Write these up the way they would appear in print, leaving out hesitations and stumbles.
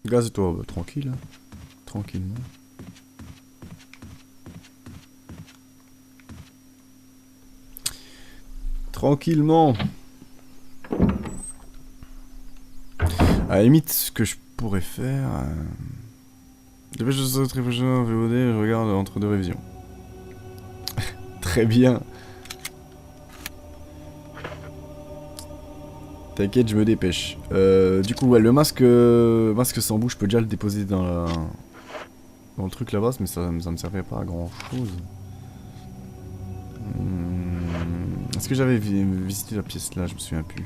Gaz-toi, bah, tranquille. Hein. Tranquillement. Tranquillement. À la limite, ce que je pourrais faire... Depuis que je suis très prochain en VOD, je regarde entre deux révisions. Très bien. T'inquiète, je me dépêche. Du coup, ouais, le masque sans bouche, je peux déjà le déposer dans le truc là-bas, mais ça me servait pas à grand chose. Est-ce que j'avais visité la pièce là? Je me souviens plus.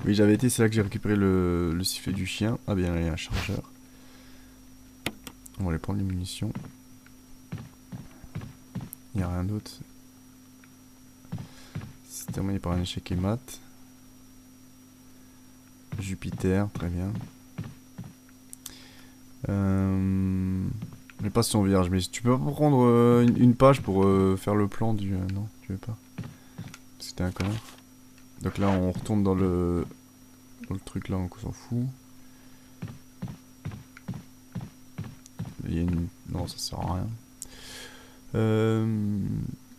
Oui, j'avais été, c'est là que j'ai récupéré le sifflet du chien. Ah bien, il y a un chargeur. On va aller prendre les munitions. Il n'y a rien d'autre. C'est terminé par un échec et mat. Jupiter, très bien. Mais pas son vierge, mais tu peux pas prendre une page pour faire le plan du... non, tu veux pas. C'était un connard. Donc là, on retourne dans le truc là, on s'en fout. Il y a une... Non, ça sert à rien.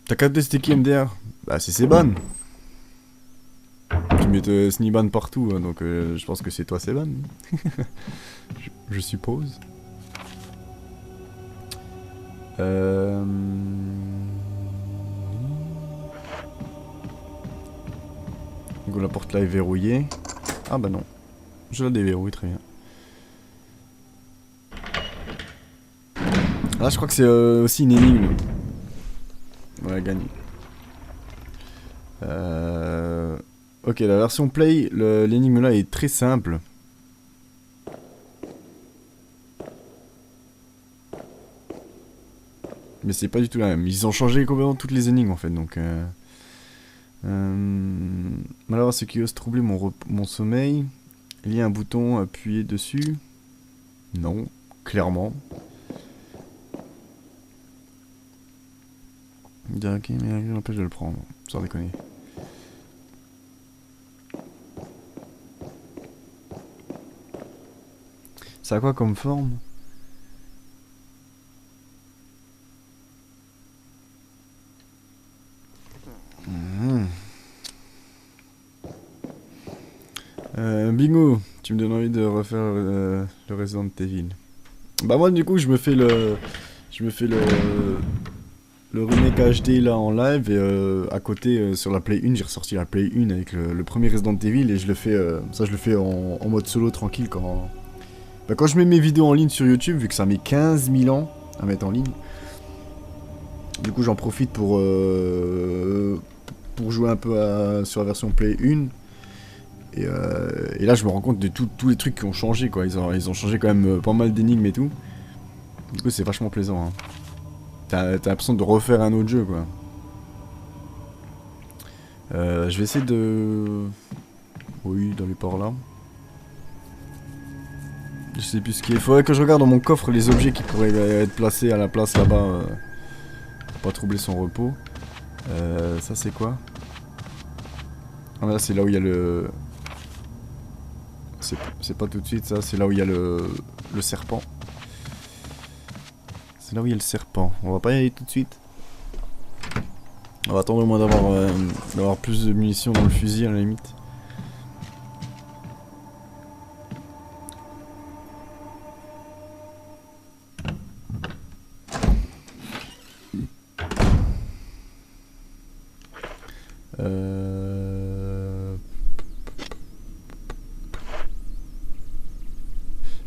T'as capté c'était qui MDR? Bah c'est Seban. Tu mets Sniban partout, hein, donc je pense que c'est toi Seban. je suppose. Donc la porte là est verrouillée. Ah bah non. Je la déverrouille, très bien. Là je crois que c'est aussi une énigme. Ouais, gagné. Ok, la version Play, l'énigme là est très simple. Mais c'est pas du tout la même. Ils ont changé complètement toutes les énigmes en fait, donc... malheureusement, ce qui ose troubler mon sommeil. Il y a un bouton, appuyé dessus. Non, clairement. Ok, mais rien n'empêche de le prendre, sans déconner. Ça a quoi comme forme? Bingo, tu me donnes envie de refaire le Resident Evil. Bah moi du coup je me fais le remake HD là en live et à côté sur la Play 1 j'ai ressorti la Play 1 avec le premier Resident Evil et je le fais ça je le fais en mode solo tranquille quand je mets mes vidéos en ligne sur YouTube vu que ça met 15 000 ans à mettre en ligne. Du coup j'en profite pour jouer un peu sur la version Play 1. Et là je me rends compte de tous les trucs qui ont changé quoi, ils ont changé quand même pas mal d'énigmes et tout. Du coup c'est vachement plaisant hein. T'as l'impression de refaire un autre jeu quoi. Je vais essayer de... Oui, dans les ports là. Je sais plus ce qu'il faudrait que je regarde dans mon coffre les objets qui pourraient être placés à la place là-bas pour pas troubler son repos. Ça c'est quoi? Ah là c'est là où il y a le... C'est pas tout de suite ça, c'est là où il y a le serpent. C'est là où il y a le serpent. On va pas y aller tout de suite. On va attendre au moins d'avoir plus de munitions dans le fusil à la limite.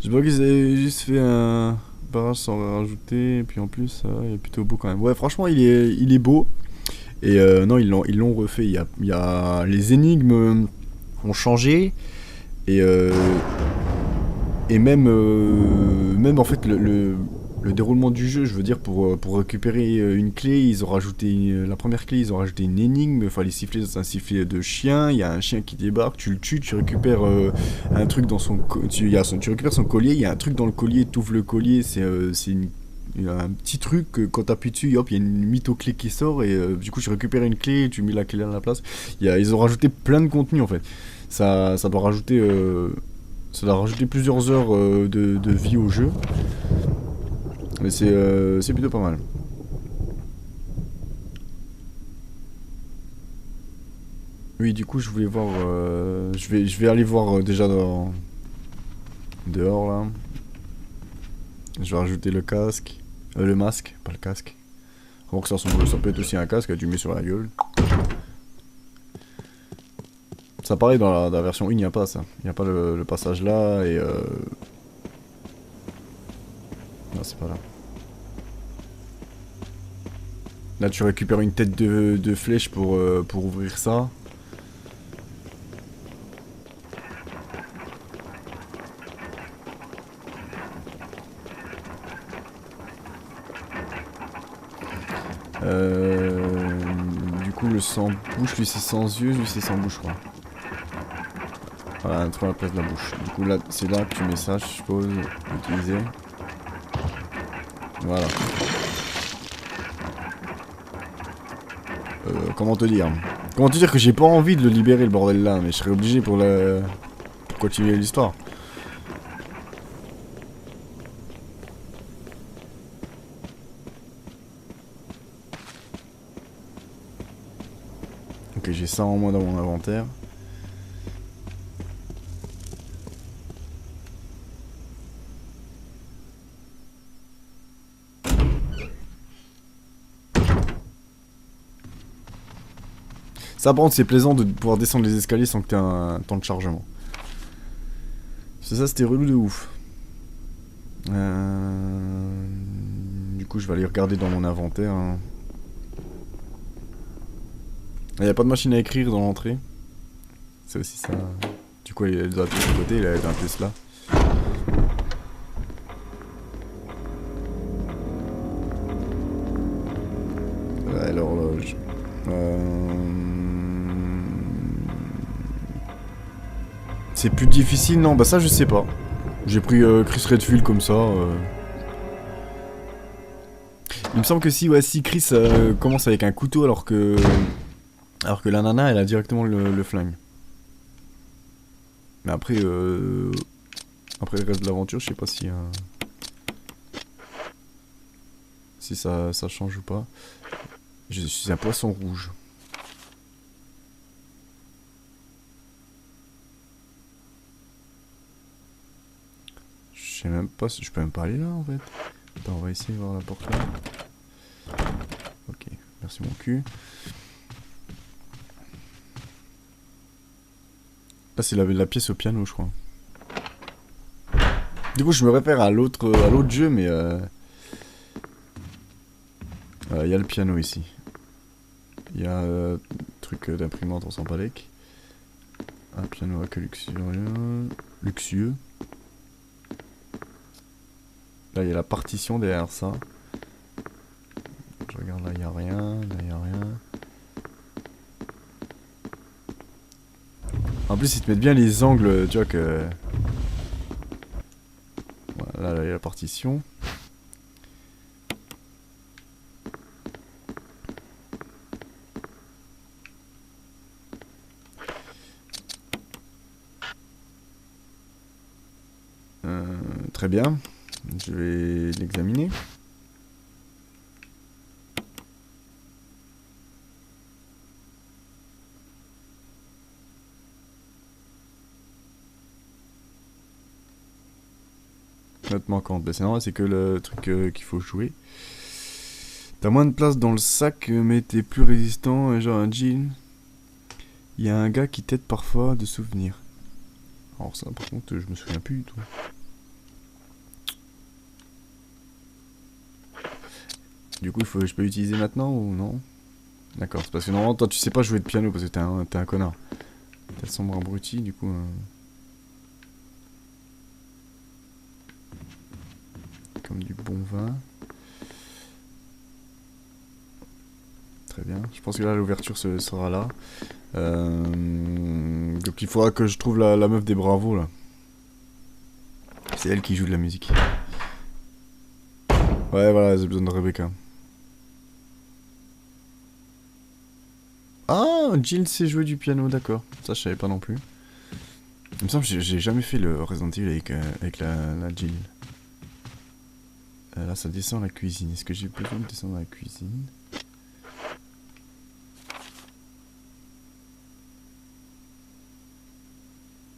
Je vois qu'ils avaient juste fait un barrage sans rajouter, et puis en plus, il est plutôt beau quand même. Ouais, franchement, il est beau. Et non, ils l'ont refait. Il y a les énigmes ont changé et même en fait le déroulement du jeu, je veux dire pour récupérer une clé, ils ont rajouté la première clé, ils ont rajouté une énigme. Il fallait siffler dans un sifflet de chien. Il y a un chien qui débarque, tu le tues, tu récupères un truc dans son tu récupères son collier. Il y a un truc dans le collier, tu ouvres le collier, c'est Il y a un petit truc que quand t'appuies dessus, hop, il y a une mytho-clé qui sort et du coup tu récupères une clé et tu mets la clé à la place. Ils ont rajouté plein de contenu en fait. Ça doit rajouter, plusieurs heures de vie au jeu. Mais c'est plutôt pas mal. Oui, du coup je voulais voir, je vais aller voir déjà dehors là. Je vais rajouter le casque. Le masque, pas le casque. Donc ça peut être aussi un casque que tu mets sur la gueule. Ça pareil dans la version 1, il n'y a pas ça. Il n'y a pas le passage là et non, c'est pas là. Là tu récupères une tête de flèche pour ouvrir ça. Du coup le sans bouche, lui c'est sans yeux, lui c'est sans bouche, je crois. Voilà, trouve la place de la bouche. Du coup là c'est là que tu mets ça, je suppose, utiliser. Voilà. Comment te dire? Comment te dire que j'ai pas envie de le libérer le bordel là, mais je serais obligé pour continuer l'histoire. Ok, j'ai ça en moins dans mon inventaire. Ça par contre c'est plaisant de pouvoir descendre les escaliers sans que tu aies un temps de chargement. C'est ça, c'était relou de ouf. Du coup je vais aller regarder dans mon inventaire. Hein. Il n'y a pas de machine à écrire dans l'entrée. C'est aussi ça. Du coup il doit être de ce côté, il a un Tesla. Ouais, l'horloge. C'est plus difficile, non? Bah ça je sais pas. J'ai pris Chris Redfield comme ça. Il me semble que si, ouais, si Chris commence avec un couteau alors que la nana elle a directement le flingue. Mais après après le reste de l'aventure, je sais pas si ça change ou pas. Je suis un poisson rouge. Je sais même pas si je peux même pas aller là en fait. Attends, on va essayer de voir la porte là. Ok, merci mon cul. Là c'est la pièce au piano je crois. Du coup je me réfère à l'autre jeu mais y a le piano ici. Il y a truc d'imprimante en Sampalek. Un piano à que luxueux. Là il y a la partition derrière ça. Je regarde là, il y a rien, là il y a rien. En plus ils te mettent bien les angles, tu vois que... Voilà, là il y a la partition. Très bien, je vais l'examiner. Note manquante, bah c'est normal, c'est que le truc qu'il faut jouer. T'as moins de place dans le sac, mais t'es plus résistant, genre un jean. Il y a un gars qui t'aide parfois de souvenirs. Alors ça par contre je me souviens plus du tout. Du coup je peux l'utiliser maintenant ou non? D'accord, c'est parce que normalement toi tu sais pas jouer de piano parce que t'es un connard. T'as le sombre abruti du coup... Comme du bon vin. Très bien, je pense que là l'ouverture sera là. Donc il faudra que je trouve la meuf des bravos là. C'est elle qui joue de la musique. Ouais, voilà, j'ai besoin de Rebecca. Ah, Jill sait jouer du piano, d'accord. Ça, je savais pas non plus. Il me semble que j'ai jamais fait le Resident Evil avec la Jill. Là, ça descend la cuisine. Est-ce que j'ai besoin de descendre la cuisine?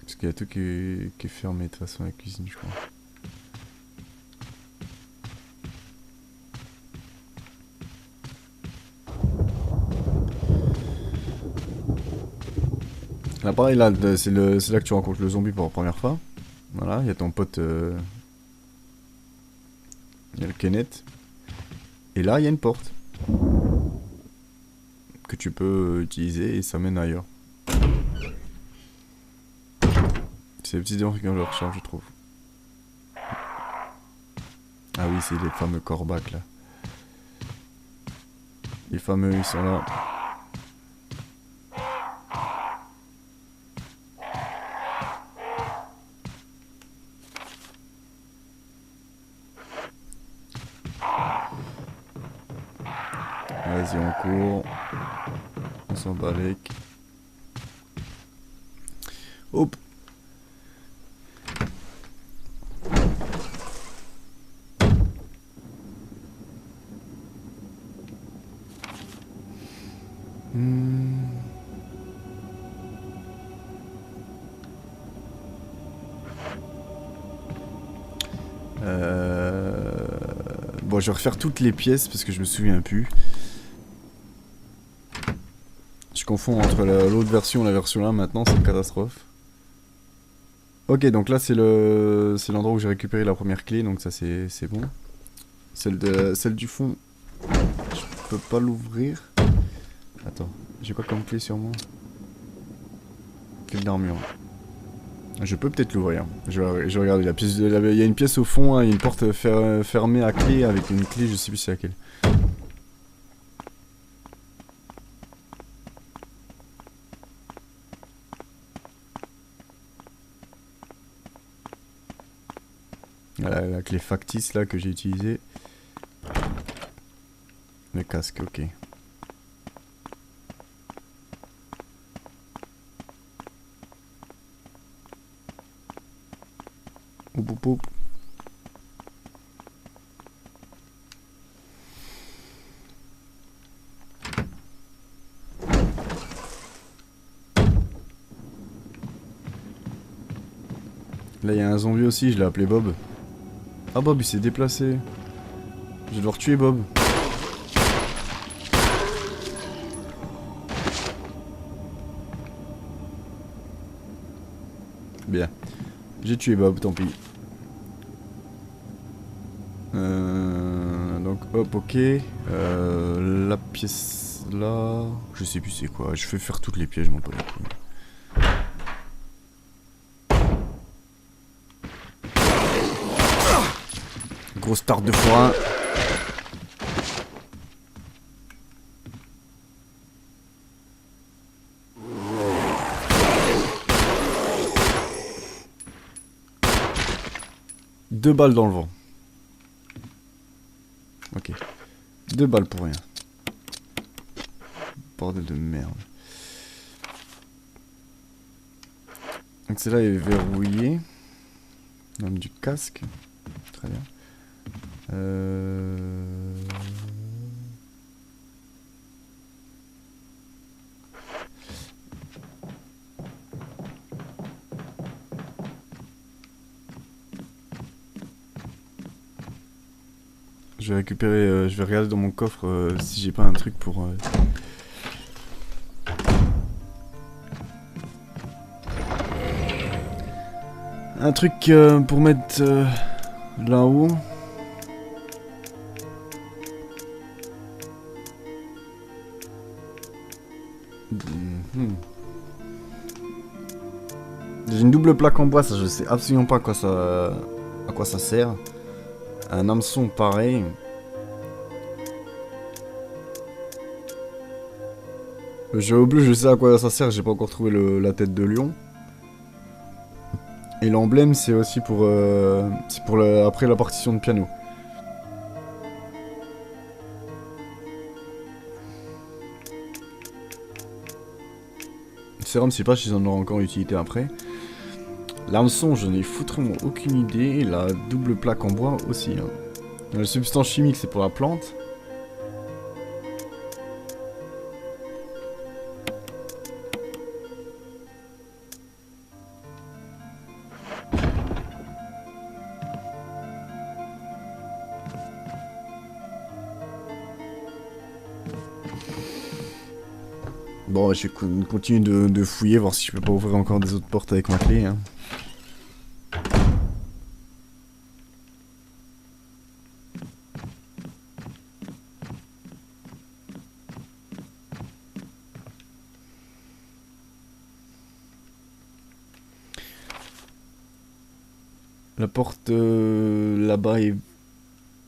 Parce qu'il y a tout qui est fermé de toute façon la cuisine, je crois. Là, pareil, là, c'est là que tu rencontres le zombie pour la première fois. Voilà, il y a ton pote. Il y a le Kenneth. Et là, il y a une porte. Que tu peux utiliser et ça mène ailleurs. C'est les petits démons qui ont leur charge, je trouve. Ah oui, c'est les fameux corbacs là. Les fameux, ils sont là. Vas-y, on court. On s'en balèque. Hop. Bon, je vais refaire toutes les pièces parce que je me souviens plus. Je confonds entre l'autre version et la version là maintenant, c'est une catastrophe. Ok, donc là c'est l'endroit où j'ai récupéré la première clé, donc ça c'est bon. Celle du fond, je peux pas l'ouvrir. Attends, j'ai quoi comme clé sur moi? Clé d'armure. Je peux peut-être l'ouvrir. Je vais regarder la pièce. Il y a une pièce au fond, hein, il y a une porte fermée à clé avec une clé, je sais plus c'est laquelle. Voilà, la clé factice là que j'ai utilisée. Le casque, ok. Oup, oup, oup. Là il y a un zombie aussi, je l'ai appelé Bob. Ah Bob il s'est déplacé. Je vais devoir tuer Bob. Bien. J'ai tué Bob, tant pis. Donc hop, ok. La pièce là... Je sais plus c'est quoi. Je fais faire toutes les pièces, je m'en bats les couilles. Grosse tarte de forain. Deux balles dans le vent. Ok. 2 balles pour rien. Bordel de merde. Donc celle-là est verrouillée. Même du casque. Très bien. Je vais récupérer, je vais regarder dans mon coffre si j'ai pas un truc pour... Un truc pour mettre là-haut. J'ai une double plaque en bois, ça je sais absolument pas à quoi ça sert. Un hameçon pareil. Le jeu au bleu, je sais à quoi ça sert, j'ai pas encore trouvé la tête de lion. Et l'emblème, c'est aussi pour, après la partition de piano. sérum, je sais pas s'ils en auront encore utilité après. L'hameçon, je n'ai foutrement aucune idée. La double plaque en bois aussi. Hein. La substance chimique, c'est pour la plante. Bon, je vais continuer de fouiller, voir si je peux pas ouvrir encore des autres portes avec ma clé. Hein. La porte là-bas est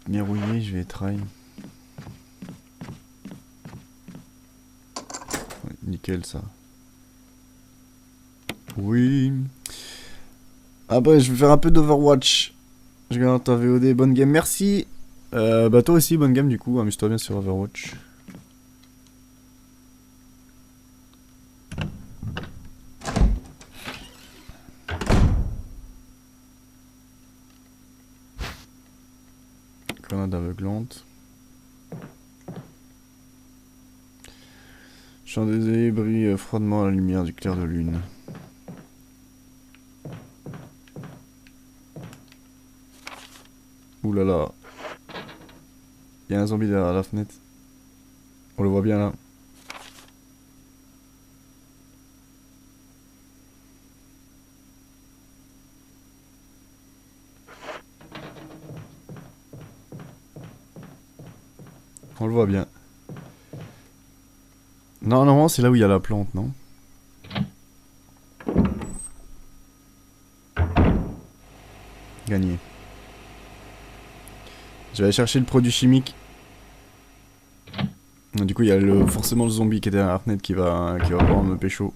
verrouillée, je vais try. Ouais, nickel ça. Oui. Après, je vais faire un peu d'Overwatch. Je regarde ta VOD, bonne game, merci. Bah toi aussi, bonne game du coup, amuse-toi bien sur Overwatch. Grenade aveuglante. Champ des brille froidement à la lumière du clair de lune. Ouh là là. Il y a un zombie derrière la fenêtre. On le voit bien là. On le voit bien. Non, normalement c'est là où il y a la plante, non? Gagné. Je vais aller chercher le produit chimique. Du coup, il y a forcément le zombie qui est derrière la fenêtre qui va pouvoir me pécho.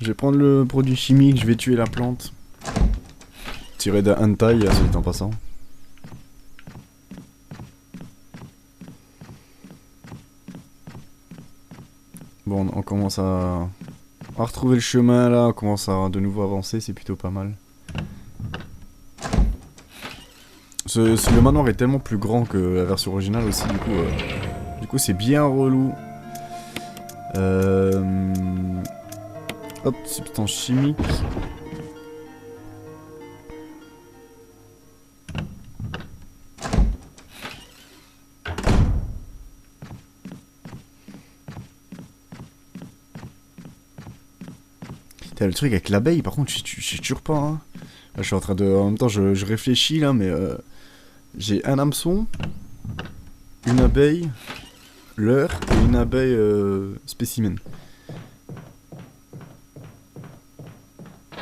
Je vais prendre le produit chimique, je vais tuer la plante. Tirer d'un hentai, celui en passant. Bon, on commence à retrouver le chemin là, on commence à de nouveau avancer, c'est plutôt pas mal. Le manoir est tellement plus grand que la version originale aussi, du coup c'est bien relou. Hop, substance chimique. T'as le truc avec l'abeille, par contre, je sais toujours pas. Hein. Là, je suis en train de. En même temps, je réfléchis là, mais j'ai un hameçon, une abeille, leurre et une abeille spécimen.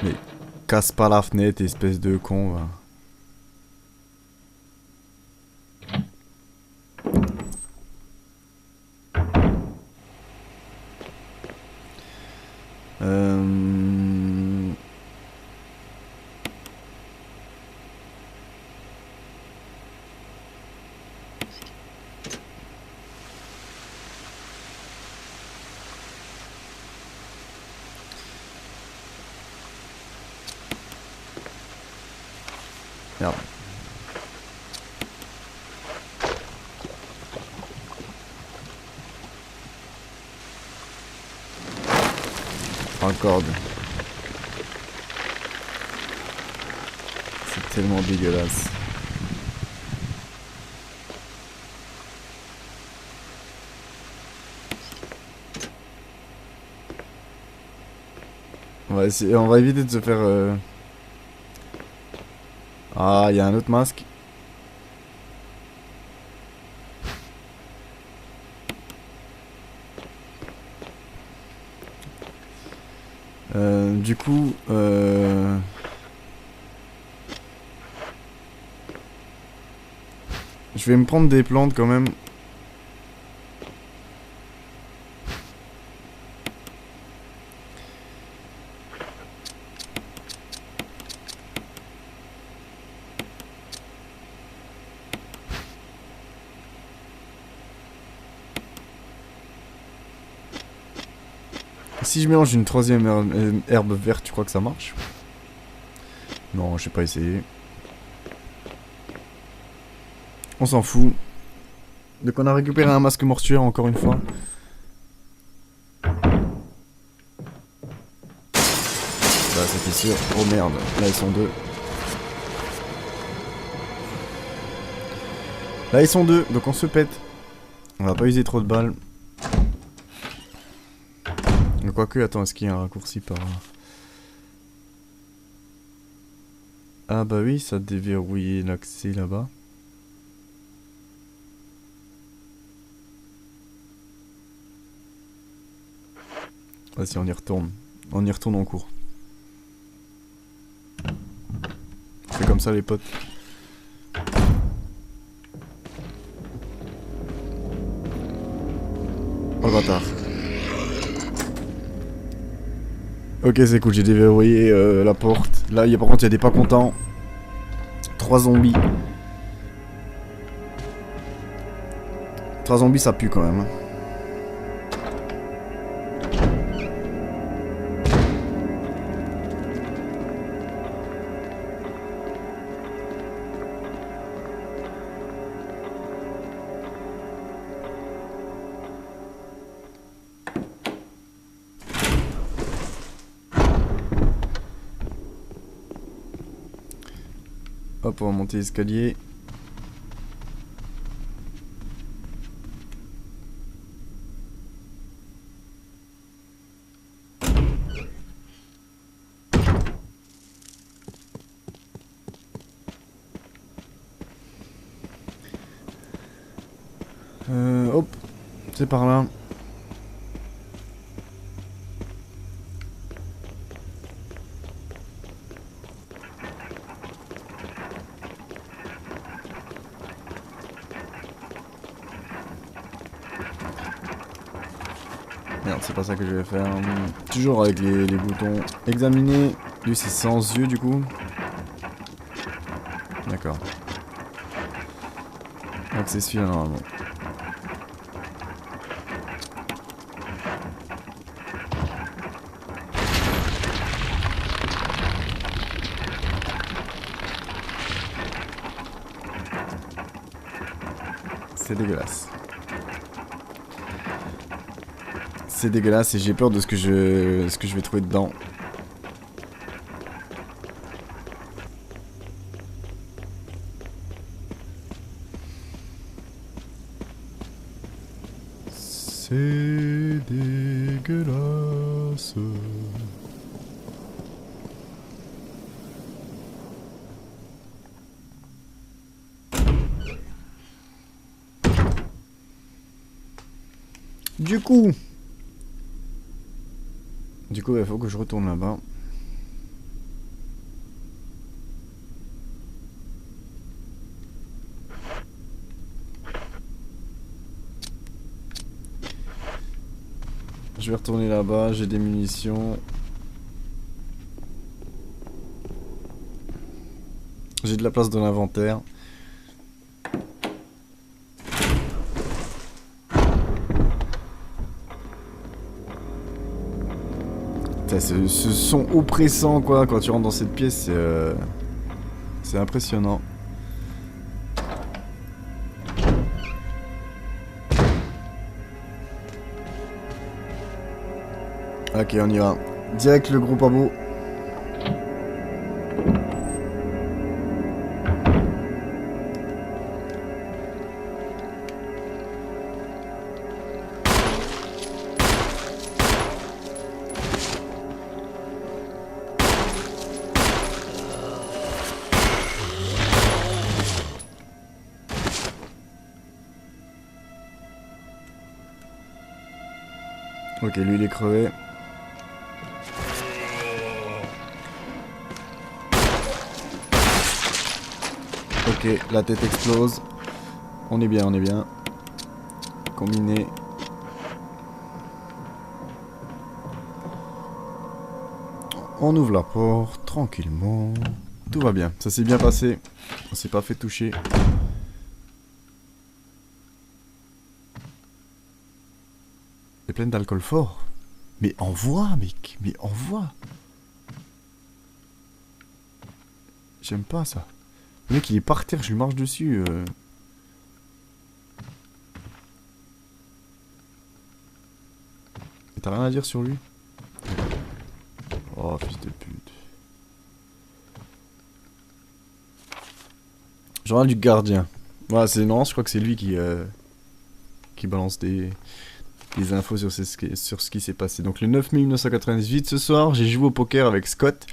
Mais casse pas la fenêtre, espèce de con. Va. Merde. Encore. C'est tellement dégueulasse. On va éviter de se faire... Ah, il y a un autre masque. Du coup, je vais me prendre des plantes quand même. Si je mélange une troisième herbe verte, tu crois que ça marche? Non, je sais pas essayer. On s'en fout. Donc on a récupéré un masque mortuaire encore une fois. Bah c'était sûr. Oh merde, là ils sont deux. Là ils sont deux, donc on se pète. On va pas user trop de balles. Quoique, attends, est-ce qu'il y a un raccourci par là? Ah bah oui, ça a déverrouillé l'accès là-bas. Vas-y, on y retourne. On y retourne en cours. On fait comme ça les potes. Oh le bâtard. Ok, c'est cool, j'ai déverrouillé la porte. Là, par contre, il y a des pas contents. 3 zombies. 3 zombies, ça pue quand même. Hop, on va monter l'escalier. Hop, c'est par là. Merde, c'est pas ça que je vais faire. Toujours avec les boutons. Examiner. Lui, c'est sans yeux du coup. D'accord. Donc c'est celui-là normalement. C'est dégueulasse. C'est dégueulasse et j'ai peur de ce que je vais trouver dedans. C'est dégueulasse. Du coup, il faut que je retourne là-bas. Je vais retourner là-bas, j'ai des munitions. J'ai de la place dans l'inventaire. Ce son oppressant quoi, quand tu rentres dans cette pièce, c'est impressionnant. Ok, on y va. Direct le gros pabo. Ok, lui il est crevé. Ok, la tête explose. On est bien, on est bien. Combiné. On ouvre la porte, tranquillement. Tout va bien, ça s'est bien passé. On s'est pas fait toucher. C'est plein d'alcool fort. Mais envoie, mec. Mais envoie. J'aime pas ça. Le mec, il est par terre, je lui marche dessus. T'as rien à dire sur lui? Oh, fils de pute. Journal du gardien. Voilà, c'est non, je crois que c'est lui qui balance des infos sur ce qui s'est passé. Donc le 9 mai 1998, ce soir, j'ai joué au poker avec Scott,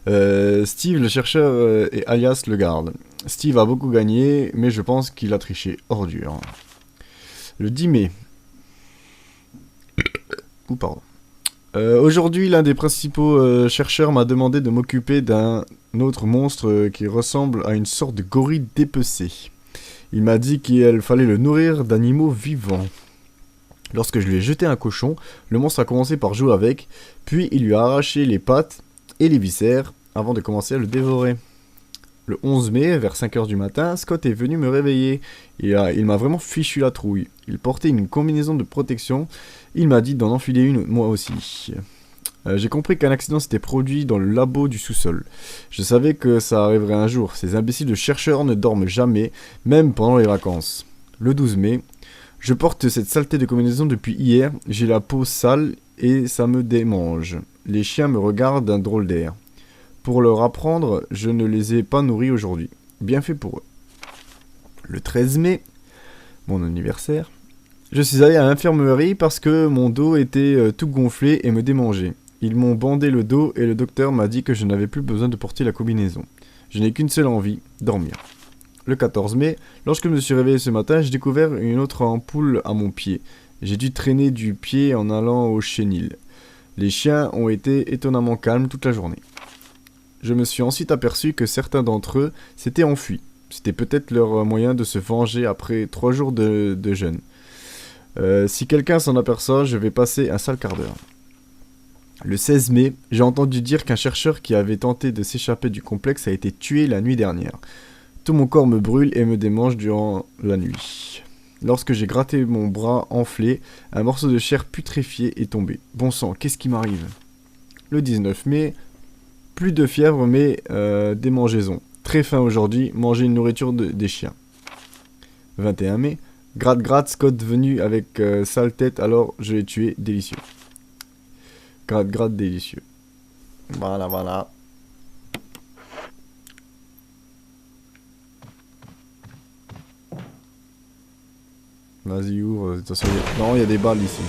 Steve le chercheur et alias le garde. Steve a beaucoup gagné, mais je pense qu'il a triché. Ordure. Le 10 mai. Pardon. Aujourd'hui, l'un des principaux chercheurs m'a demandé de m'occuper d'un autre monstre qui ressemble à une sorte de gorille dépecé. Il m'a dit qu'il fallait le nourrir d'animaux vivants. Lorsque je lui ai jeté un cochon, le monstre a commencé par jouer avec, puis il lui a arraché les pattes et les viscères avant de commencer à le dévorer. Le 11 mai, vers 5h du matin, Scott est venu me réveiller. Il m'a vraiment fichu la trouille. Il portait une combinaison de protection. Il m'a dit d'en enfiler une, moi aussi. J'ai compris qu'un accident s'était produit dans le labo du sous-sol. Je savais que ça arriverait un jour. Ces imbéciles de chercheurs ne dorment jamais, même pendant les vacances. Le 12 mai, je porte cette saleté de combinaison depuis hier. J'ai la peau sale et ça me démange. Les chiens me regardent d'un drôle d'air. Pour leur apprendre, je ne les ai pas nourris aujourd'hui. Bien fait pour eux. Le 13 mai, mon anniversaire, je suis allé à l'infirmerie parce que mon dos était tout gonflé et me démangeait. Ils m'ont bandé le dos et le docteur m'a dit que je n'avais plus besoin de porter la combinaison. Je n'ai qu'une seule envie, dormir. Le 14 mai, lorsque je me suis réveillé ce matin, j'ai découvert une autre ampoule à mon pied. J'ai dû traîner du pied en allant au chenil. Les chiens ont été étonnamment calmes toute la journée. Je me suis ensuite aperçu que certains d'entre eux s'étaient enfuis. C'était peut-être leur moyen de se venger après 3 jours de jeûne. Si quelqu'un s'en aperçoit, je vais passer un sale quart d'heure. Le 16 mai, j'ai entendu dire qu'un chercheur qui avait tenté de s'échapper du complexe a été tué la nuit dernière. Tout mon corps me brûle et me démange durant la nuit. Lorsque j'ai gratté mon bras enflé, un morceau de chair putréfiée est tombé. Bon sang, qu'est-ce qui m'arrive? Le 19 mai... Plus de fièvre, mais démangeaisons. Très faim aujourd'hui, manger une nourriture des chiens. 21 mai. Gratte, Scott venu avec sale tête, alors je l'ai tué, délicieux. Gratte, délicieux. Voilà. Vas-y, ouvre. Non, il y a des balles ici.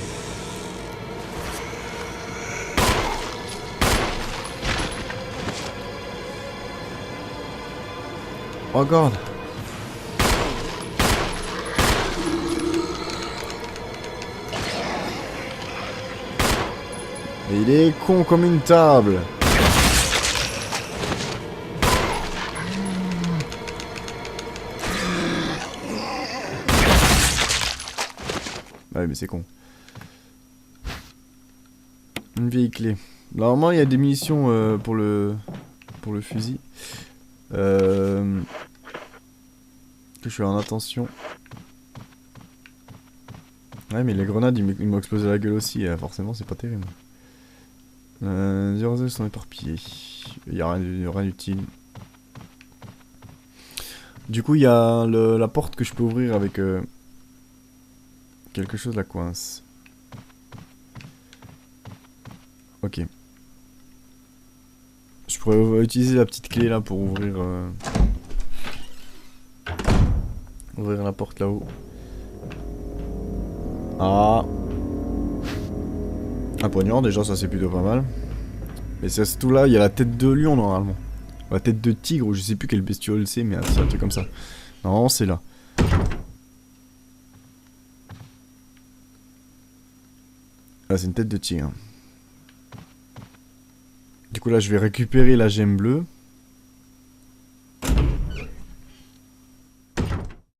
Regarde. Mais il est con comme une table. Ouais, mais c'est con. Une vieille clé. Normalement, il y a des munitions pour le fusil. Que je suis en attention. Ouais, mais les grenades, ils m'ont explosé la gueule aussi. Forcément, c'est pas terrible. Les oiseaux sont éparpillés. Il y a rien d'utile. Du coup, il y a la porte que je peux ouvrir avec quelque chose la coince. Ok. Je pourrais utiliser la petite clé là pour ouvrir la porte là-haut. Ah. Un poignard déjà, ça c'est plutôt pas mal. Mais c'est tout là, il y a la tête de lion normalement. La tête de tigre ou je sais plus quelle bestiole c'est, mais c'est un truc comme ça. Non, c'est là. Ah, c'est une tête de tigre. Du coup là je vais récupérer la gemme bleue.